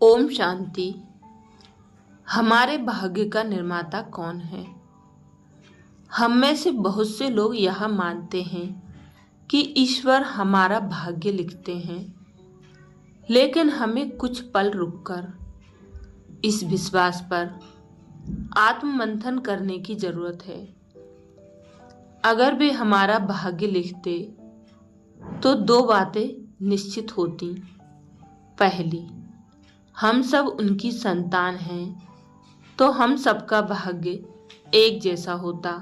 ओम शांति। हमारे भाग्य का निर्माता कौन है? हम में से बहुत से लोग यह मानते हैं कि ईश्वर हमारा भाग्य लिखते हैं, लेकिन हमें कुछ पल रुककर इस विश्वास पर आत्ममंथन करने की जरूरत है। अगर वे हमारा भाग्य लिखते तो दो बातें निश्चित होती। पहली, हम सब उनकी संतान हैं, तो हम सबका भाग्य एक जैसा होता।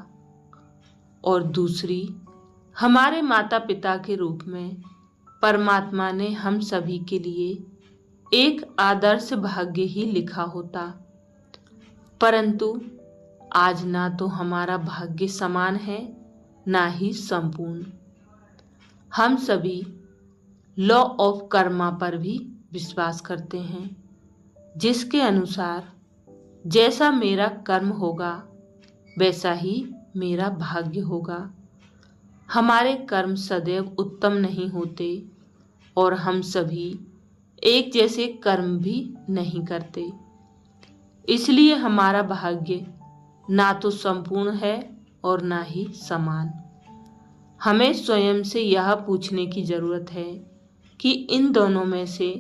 और दूसरी, हमारे माता पिता के रूप में परमात्मा ने हम सभी के लिए एक आदर्श भाग्य ही लिखा होता। परंतु आज ना तो हमारा भाग्य समान है, ना ही संपूर्ण। हम सभी लॉ ऑफ कर्मा पर भी विश्वास करते हैं, जिसके अनुसार जैसा मेरा कर्म होगा वैसा ही मेरा भाग्य होगा। हमारे कर्म सदैव उत्तम नहीं होते और हम सभी एक जैसे कर्म भी नहीं करते। इसलिए हमारा भाग्य ना तो संपूर्ण है और ना ही समान। हमें स्वयं से यह पूछने की जरूरत है कि इन दोनों में से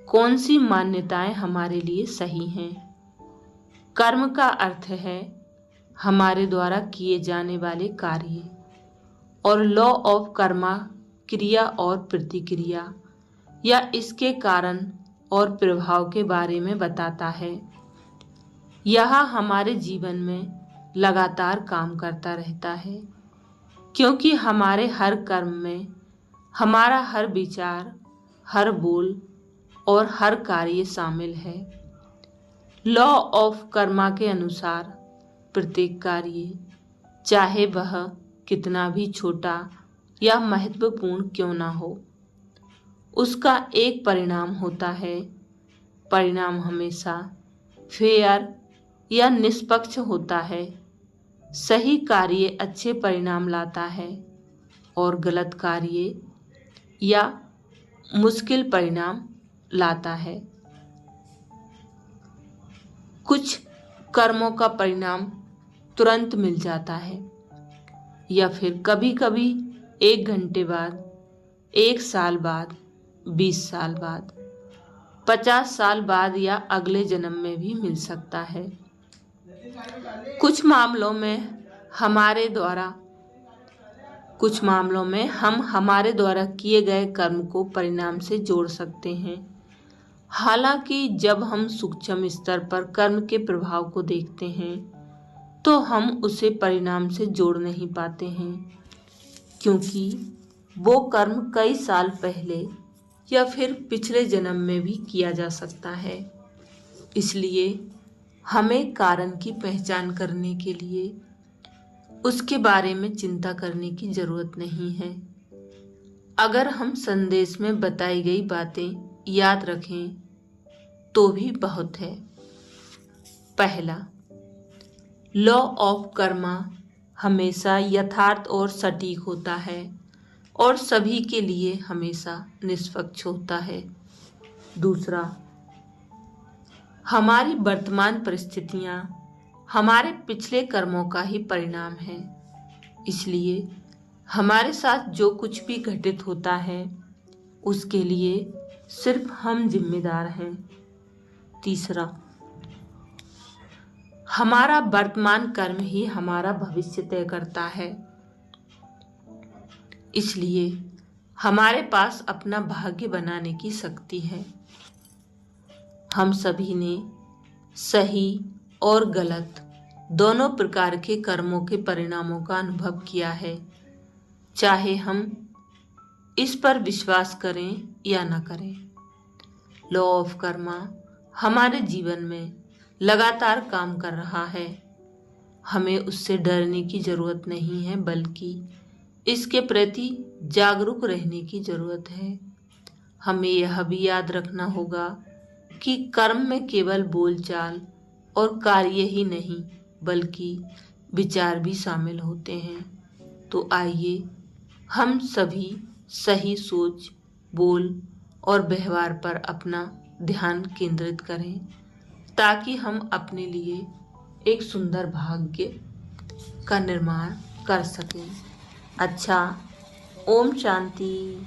कौन सी मान्यताएं हमारे लिए सही हैं। कर्म का अर्थ है हमारे द्वारा किए जाने वाले कार्य, और लॉ ऑफ कर्मा क्रिया और प्रतिक्रिया या इसके कारण और प्रभाव के बारे में बताता है। यह हमारे जीवन में लगातार काम करता रहता है, क्योंकि हमारे हर कर्म में हमारा हर विचार, हर बोल और हर कार्य शामिल है। लॉ ऑफ कर्मा के अनुसार प्रत्येक कार्य, चाहे वह कितना भी छोटा या महत्वपूर्ण क्यों ना हो, उसका एक परिणाम होता है। परिणाम हमेशा फेयर या निष्पक्ष होता है। सही कार्य अच्छे परिणाम लाता है और गलत कार्य या मुश्किल परिणाम लाता है। कुछ कर्मों का परिणाम तुरंत मिल जाता है, या फिर कभी कभी 1 घंटे बाद, 1 साल बाद, 20 साल बाद, 50 साल बाद या अगले जन्म में भी मिल सकता है। कुछ मामलों में हम हमारे द्वारा किए गए कर्म को परिणाम से जोड़ सकते हैं। हालांकि जब हम सूक्ष्म स्तर पर कर्म के प्रभाव को देखते हैं तो हम उसे परिणाम से जोड़ नहीं पाते हैं, क्योंकि वो कर्म कई साल पहले या फिर पिछले जन्म में भी किया जा सकता है। इसलिए हमें कारण की पहचान करने के लिए उसके बारे में चिंता करने की जरूरत नहीं है। अगर हम संदेश में बताई गई बातें याद रखें तो भी बहुत है। पहला, लॉ ऑफ कर्मा हमेशा यथार्थ और सटीक होता है और सभी के लिए हमेशा निष्पक्ष होता है। दूसरा, हमारी वर्तमान परिस्थितियां हमारे पिछले कर्मों का ही परिणाम है। इसलिए हमारे साथ जो कुछ भी घटित होता है उसके लिए सिर्फ हम जिम्मेदार हैं। तीसरा, हमारा वर्तमान कर्म ही हमारा भविष्य तय करता है। इसलिए हमारे पास अपना भाग्य बनाने की शक्ति है। हम सभी ने सही और गलत दोनों प्रकार के कर्मों के परिणामों का अनुभव किया है, चाहे हम इस पर विश्वास करें या न करें। लॉ ऑफ कर्मा हमारे जीवन में लगातार काम कर रहा है। हमें उससे डरने की जरूरत नहीं है, बल्कि इसके प्रति जागरूक रहने की जरूरत है। हमें यह भी याद रखना होगा कि कर्म में केवल बोलचाल और कार्य ही नहीं, बल्कि विचार भी शामिल होते हैं। तो आइए हम सभी सही सोच, बोल और व्यवहार पर अपना ध्यान केंद्रित करें ताकि हम अपने लिए एक सुंदर भाग्य का निर्माण कर सकें। अच्छा, ओम शांति।